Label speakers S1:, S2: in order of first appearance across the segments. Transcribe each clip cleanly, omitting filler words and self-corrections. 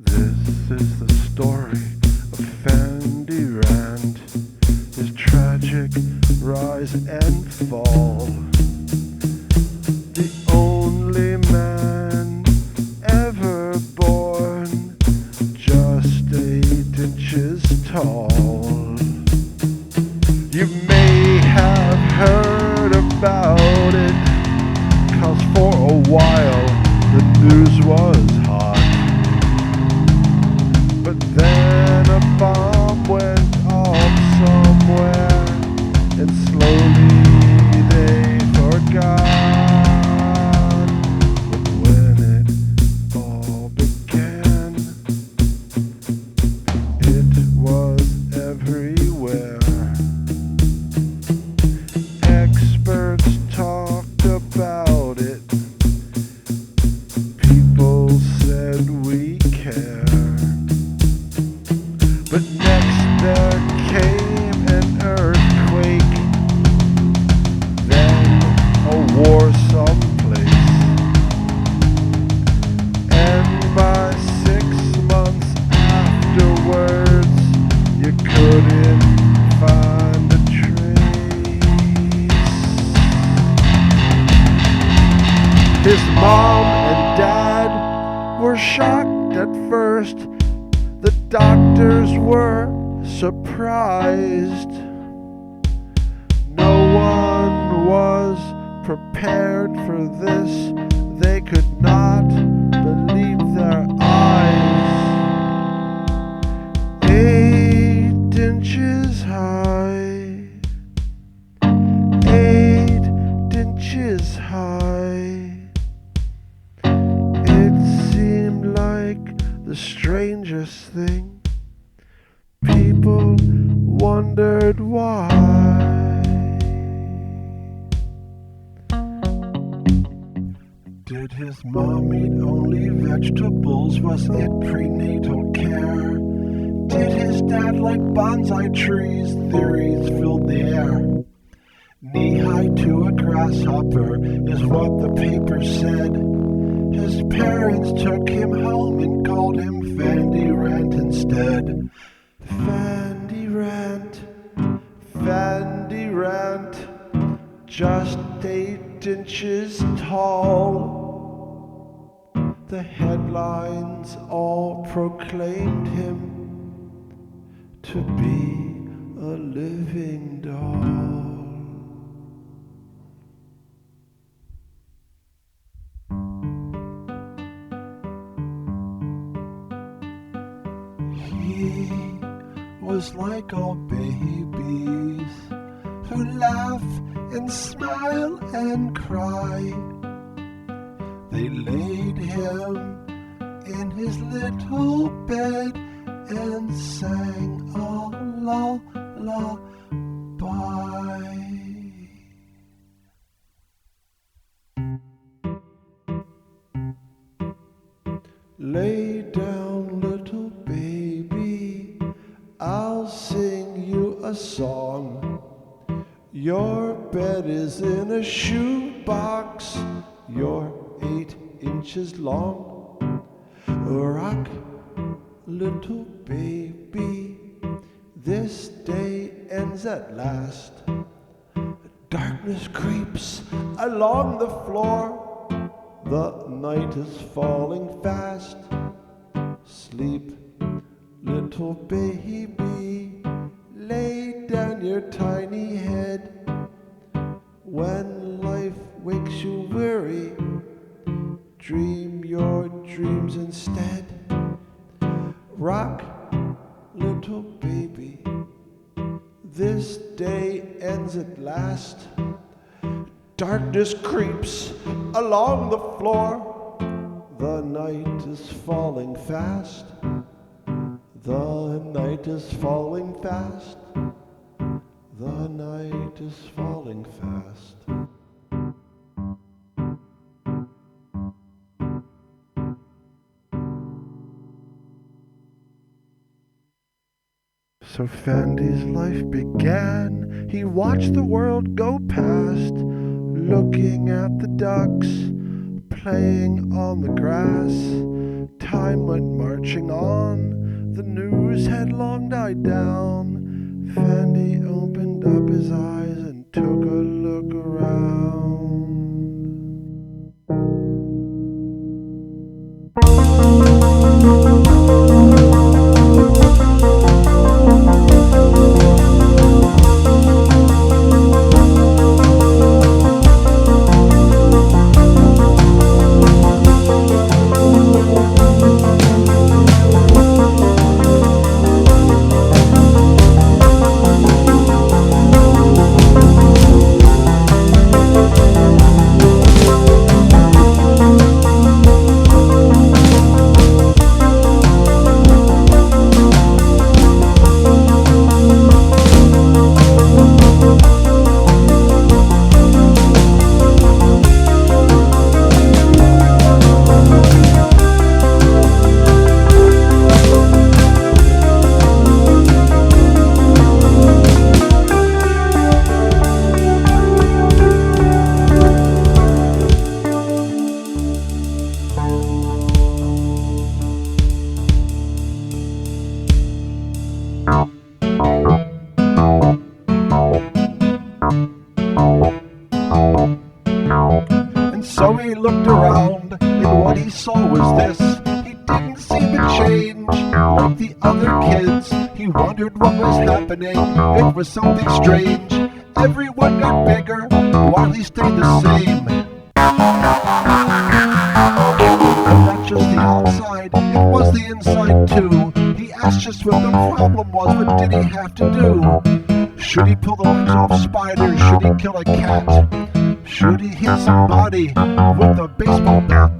S1: This is the story of Fandy Rant, his tragic rise and fall. The only man ever born, just 8 inches tall. You may have heard about it, 'cause for a while the news was hot. But then a bomb went off somewhere, and slowly they forgot. But when it all began, it was everywhere. Experts talked about it. People said we care. But next there came an earthquake, then a war someplace, and by 6 months afterwards you couldn't find a trace. His mom and dad were shocked at first. The doctors were surprised. No one was prepared for this. They could not believe their eyes. 8 inches high, 8 inches high. It seemed like the strangest thing. People wondered why. Did his mom eat only vegetables? Was it prenatal care? Did his dad like bonsai trees? Theories filled the air. Knee-high to a grasshopper is what the paper said. His parents took him home and called him Fandy Rant instead. Fandy Rant, Fandy Rant, just 8 inches tall. The headlines all proclaimed him to be a living doll. He was like all babies who laugh and smile and cry. They laid him in his little bed and sang a lullaby. Lay down, little baby, I'll sing you a song. Your bed is in a shoebox. You're 8 inches long. Rock, little baby, this day ends at last. Darkness creeps along the floor. The night is falling fast. Sleep, little baby, lay down your tiny head. When life wakes you weary, dream your dreams instead. Rock, little baby, this day ends at last. Darkness creeps along the floor. The night is falling fast. The night is falling fast. The night is falling fast. So Fandy's life began. He watched the world go past, looking at the ducks playing on the grass, time went marching on, the news had long died down. Fandy opened up his eyes and took a look around. And so he looked around, and what he saw was this. He didn't seem to change like the other kids. He wondered what was happening. It was something strange. Everyone got bigger while he stayed the same. And not just the outside, it was the inside too. He asked just what the problem was. What did he have to do? Should he pull the legs off spiders? Should he kill a cat? Should he hit somebody with a baseball bat?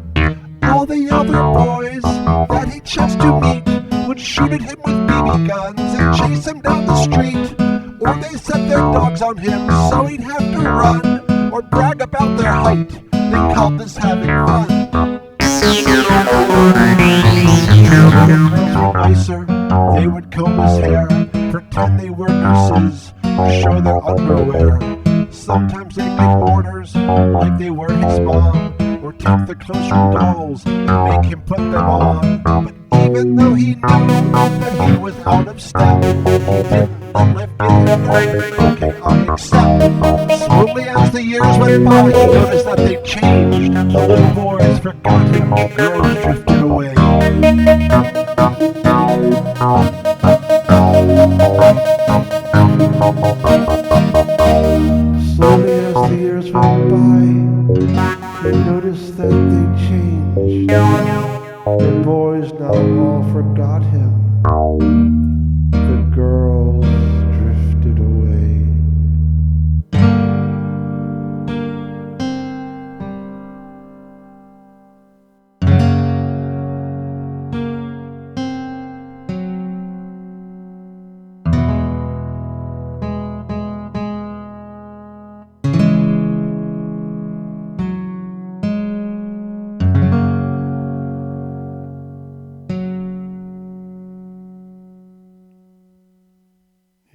S1: All the other boys that he chanced to meet would shoot at him with BB guns and chase him down the street. Or they set their dogs on him so he'd have to run, or brag about their height. They called this having fun. Nicer, they would comb his hair, pretend they were nurses, or show their underwear. Sometimes they'd make orders like they were his mom, or take the clothes from dolls and make him put them on. But even though he knew that he was out of step, he didn't let anything okay unaccept. Slowly as the years went by, he noticed that they changed. The little boys forgot him, the girls drifted away. Slowly as the years went by, he noticed that they changed. The boys now all forgot him. The girls drifted away.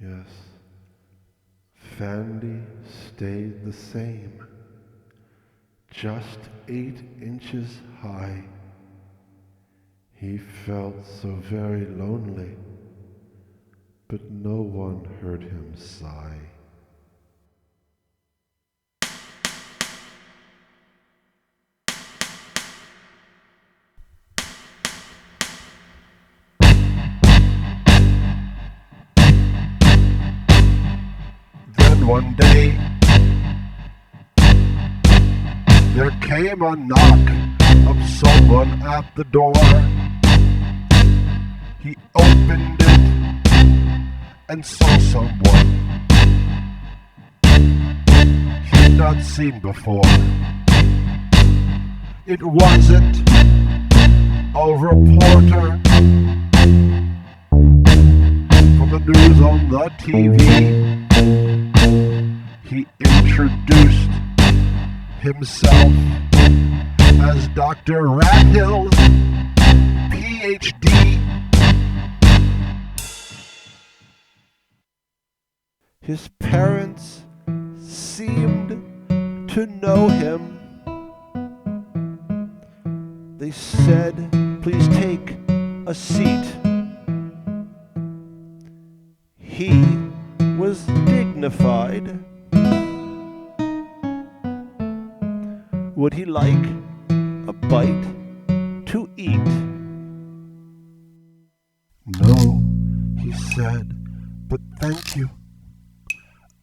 S1: Yes, Fandy stayed the same, just 8 inches high. He felt so very lonely, but no one heard him sigh. One day, there came a knock of someone at the door. He opened it and saw someone he had not seen before. It wasn't a reporter from the news on the TV. He introduced himself as Dr. Rathill, PhD. His parents seemed to know him. They said, "Please take a seat. He was dignified. Would he like a bite to eat? No, he said, but thank you.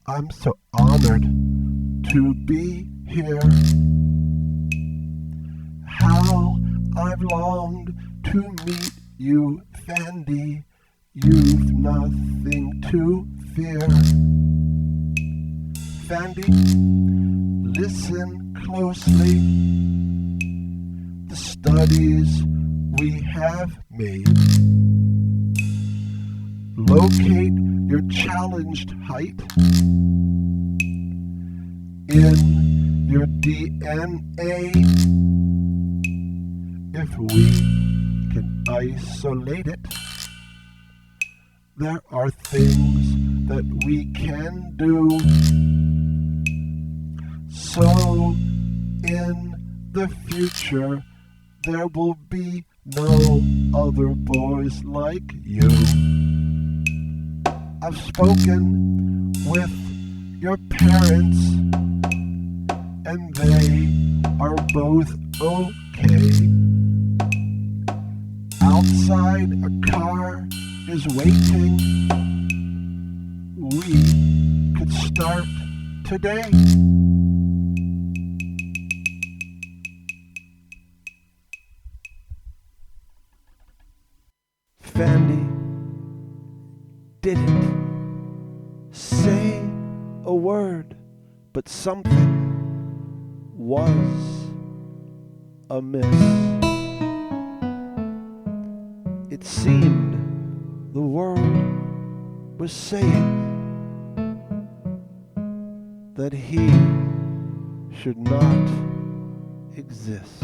S1: I'm so honored to be here. How I've longed to meet you, Fandy. You've nothing to fear. Fandy, listen closely. The studies we have made locate your challenged height in your DNA. If we can isolate it, there are things that we can do. So in the future, there will be no other boys like you. I've spoken with your parents, and they are both okay. Outside, a car is waiting. We could start today. Fandy didn't say a word, but something was amiss. It seemed the world was saying that he should not exist.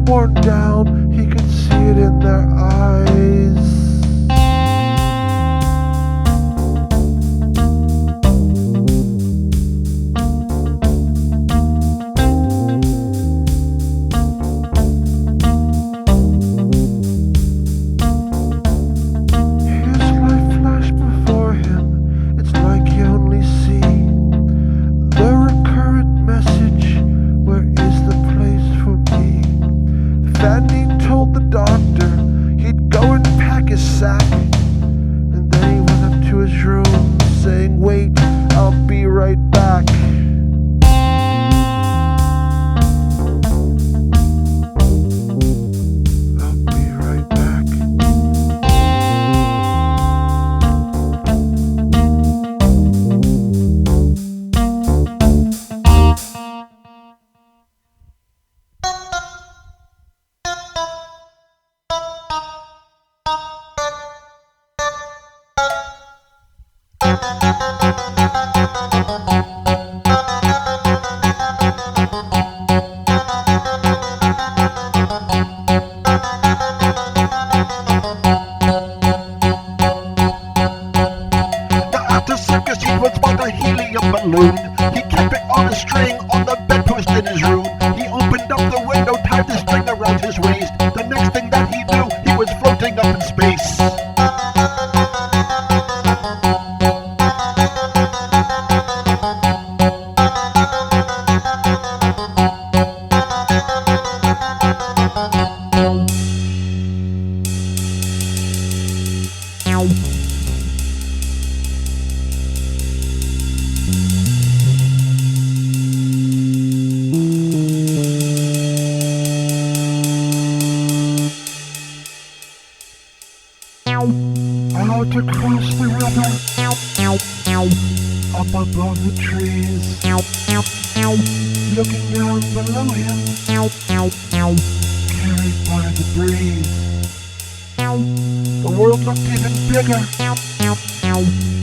S1: Worn down, he could see it in their eyes. His life flashed before him. It's like he only see the recurrent message, where is the place for me? Fandy told the doctor he'd go and pack his sack, and then he went up to his room saying, "Wait, I'll be right back." I'll be right back. Balloon. He kept it on a string on the bedpost in his room. He opened up the window, tied the string around his waist. The next thing that he knew, he was floating up in space. Out across the river, up above the trees, looking down below him, carried by the breeze. The world looked even bigger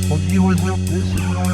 S1: when he was up this high.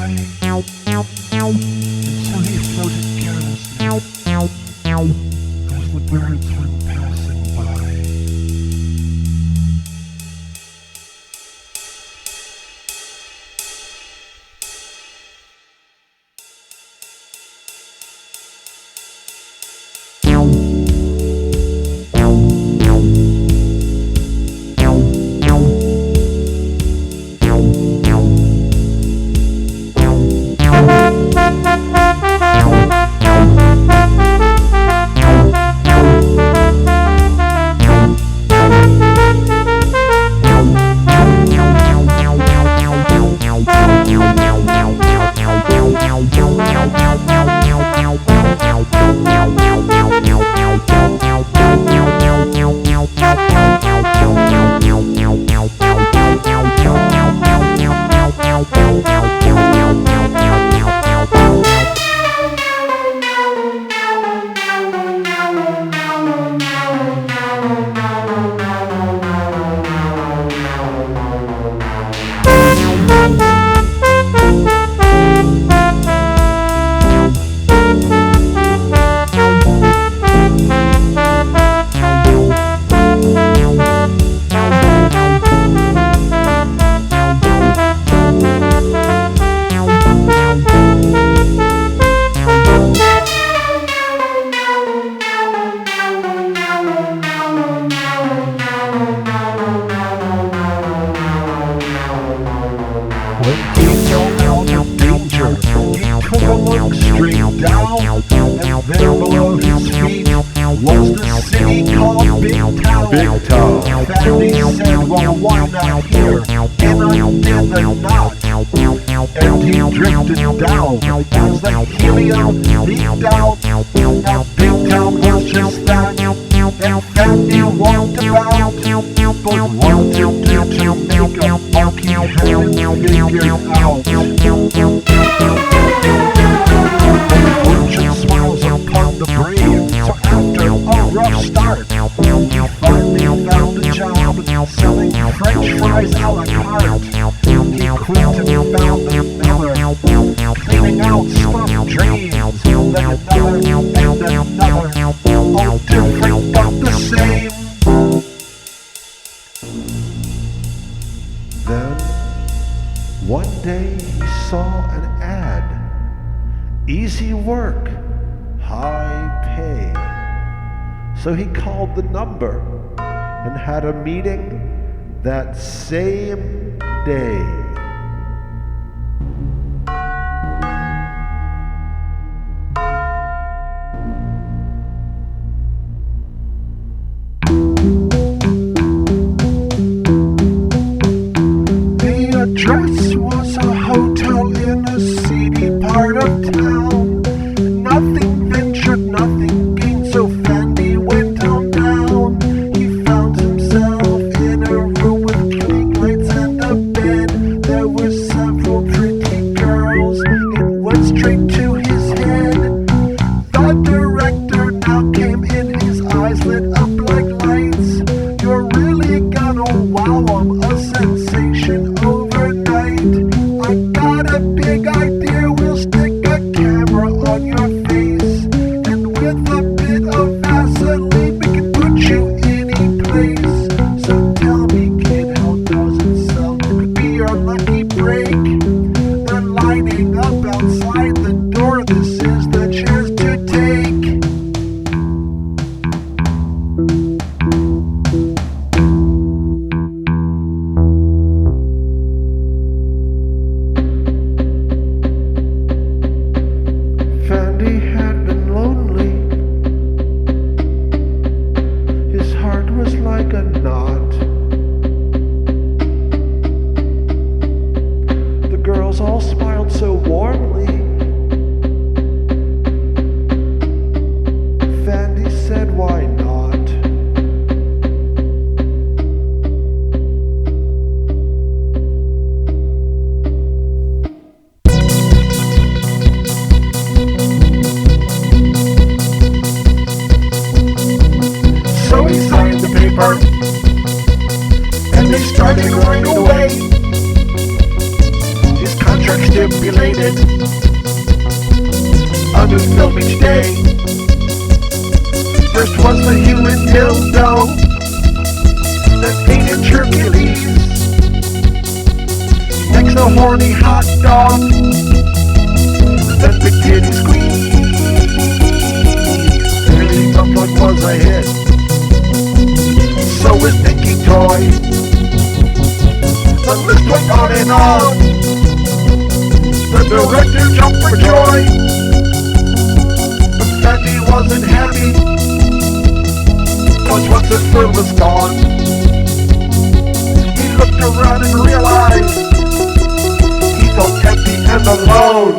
S1: big toe. Fandy said, well, why not here? And undid the knot. And he drifted down as the helium leaked out. Now Big Town was just that, and Fandy walked about. But what to do to make a monkey hadn't figured out. Fortune smiles upon the brave, so after a rough start, he finally found a job selling French fries a la carte. He quit and found another, cleaning out stuffed dreams, then another and another, all different but the same. Then, one day he saw an ad. Easy work, high pay. So he called the number and had a meeting that same day. The address was a hotel in a seedy part of town. Nothing ventured, nothing gained, so Fandy went on down. He found himself in a room with cake lights and a bed. There were several pretty girls, it went straight to his head. The director now came in, his eyes lit up like lights. You're really gonna wow 'em, a sensation overnight. I got a big idea, we'll stick a camera on your face, and with a bit of Vaseline we can put you any place. So tell me, kid, how does it sound? It could be your lucky break. They're lining up outside the door, this is the chance to take. Fandy had been lonely. His heart was like a knot. The girls all smiled so warmly. Fandy said, why not? So he signed the paper, and they started right away. His contract stipulated a new film each day. First was the human dildo, then painted Hercules. Next a horny hot dog, then big titty squeeze. Really tough one was a hit. So was Nicky Toy. The list went on and on. The director jumped for joy, but Fandy wasn't happy, 'cause once his film was gone, he looked around and realized he felt empty and alone.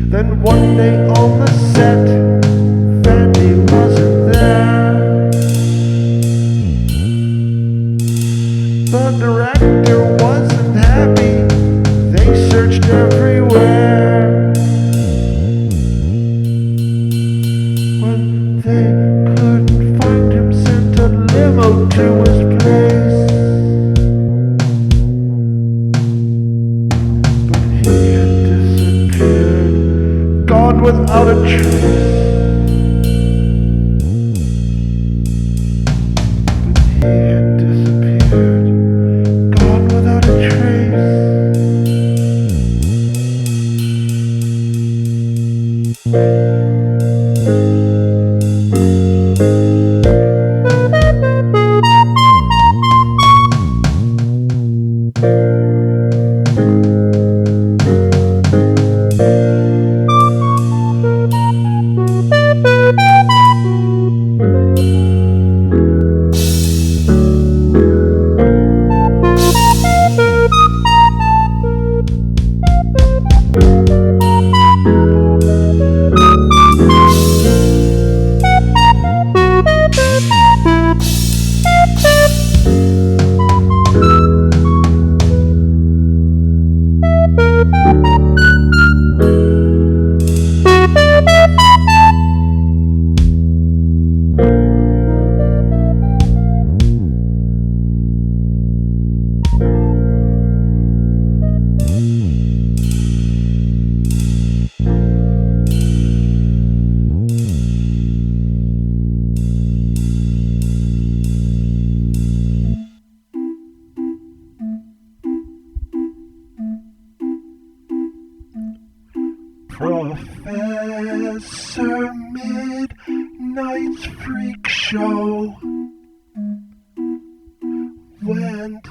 S1: Then one day on the set, Fandy wasn't there. The director wasn't happy, they searched everywhere. When they couldn't find him, sent a limo to his place. without a trace. He had disappeared, gone without a trace. Professor Midnight's Freak Show went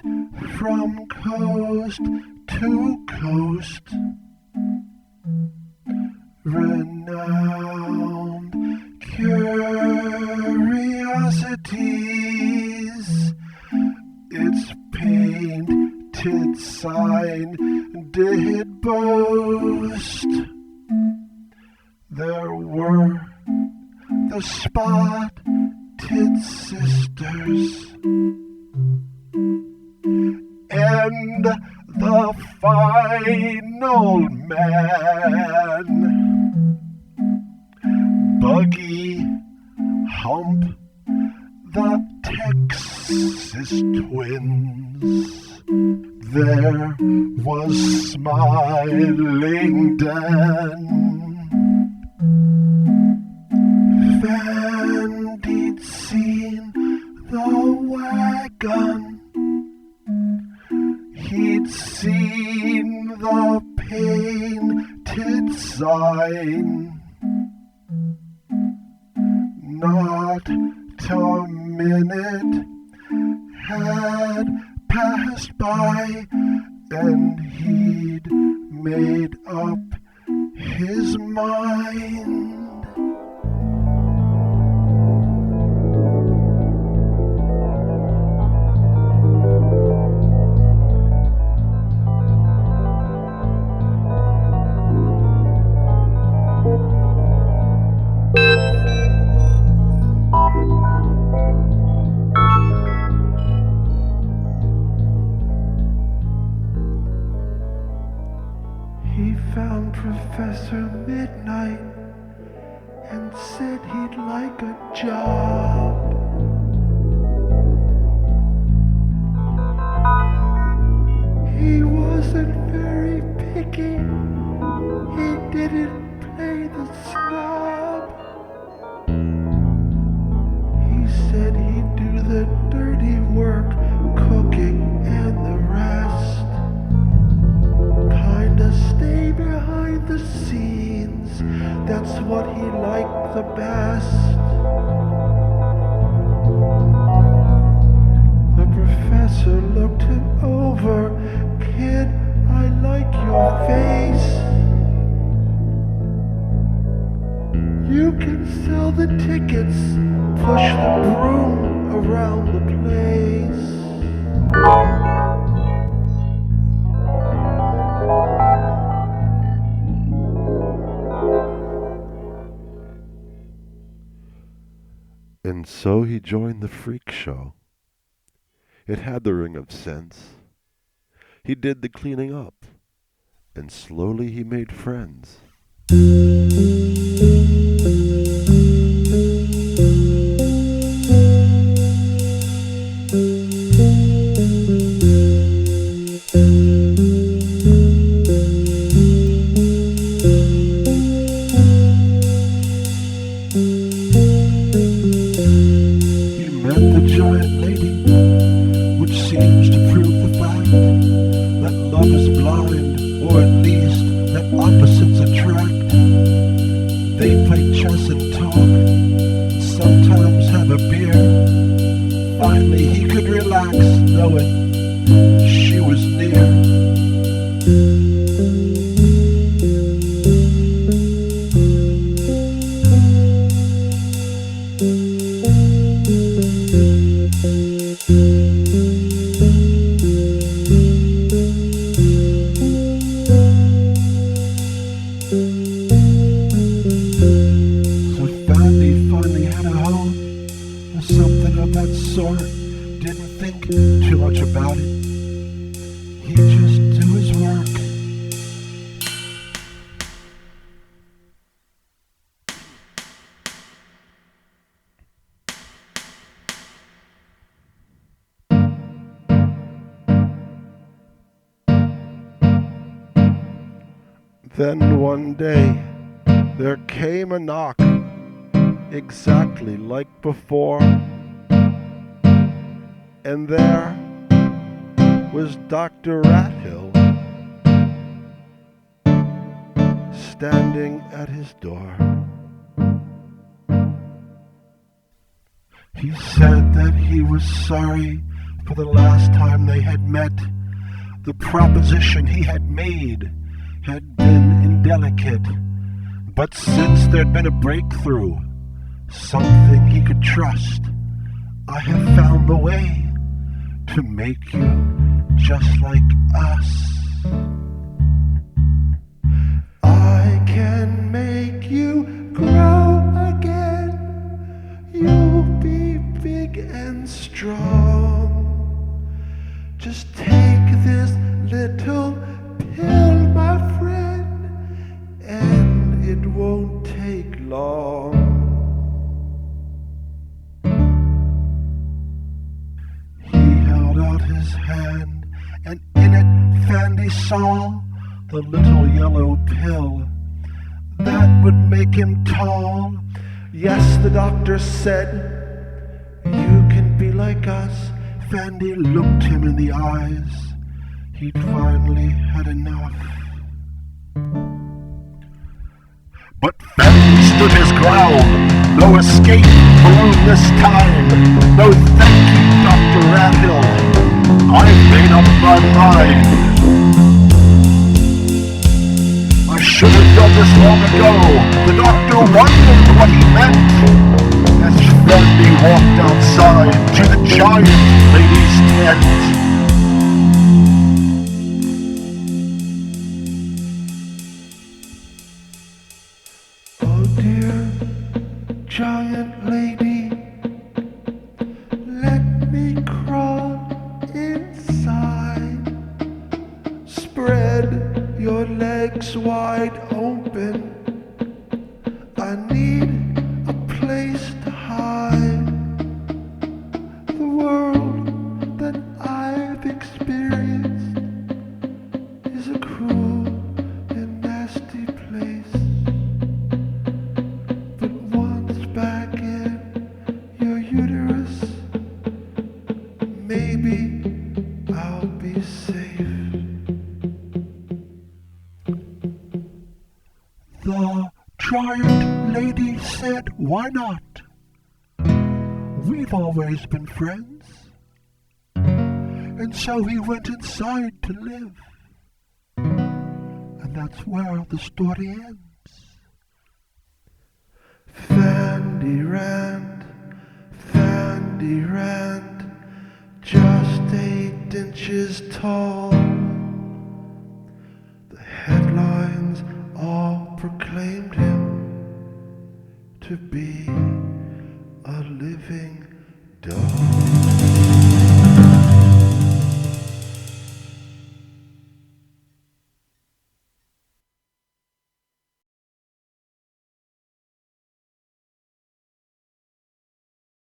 S1: from coast to coast. Renowned curiosities, its painted sign did boast. There were the Spotted Sisters and the Final Man, Buggy, Hump, the Texas Twins. There was Smiling Dan. Fandy'd seen the wagon. He'd seen the painted sign. Not a minute had passed by, and he'd made up his mind. He found Professor Midnight and said he'd like a job. He wasn't very picky. He didn't play the snob. He said he'd do the dirty work, cooking and the rest. Kinda stay behind the scenes, that's what he liked the best. The professor looked him over. Kid, I like your face. You can sell the tickets, push the broom around the place. And so he joined the freak show. It had the ring of sense. He did the cleaning up, and slowly he made friends. she was near. So Fandy finally had a home, or something of that sort. Didn't think too much about it. He'd just do his work. Then one day there came a knock, exactly like before, and there was Dr. Rathill standing at his door. He said that he was sorry for the last time they had met. The proposition he had made had been indelicate, but since there'd been a breakthrough, something he could trust, I have found the way to make you just like us. I can make you grow again. You'll be big and strong. Just take this little pill, my friend, and it won't take long. He held out his hand, and in it Fandy saw the little yellow pill that would make him tall. Yes, the doctor said, you can be like us. Fandy looked him in the eyes. He'd finally had enough. But Fandy stood his ground. No escape balloon this time. No thank you, Dr. Rathill. I've made up my mind. I should have done this long ago. The doctor wondered what he meant as Fandy walked outside to the giant lady's tent. Giant lady, let me crawl inside. Spread your legs wide open. I need a place to hide. The world that I've experienced is a cruel and nasty place. Back in your uterus, maybe I'll be safe. The giant lady said, why not? We've always been friends. And so he went inside to live. And that's where the story ends. Fandy Rant, just 8 inches tall. The headlines all proclaimed him to be a living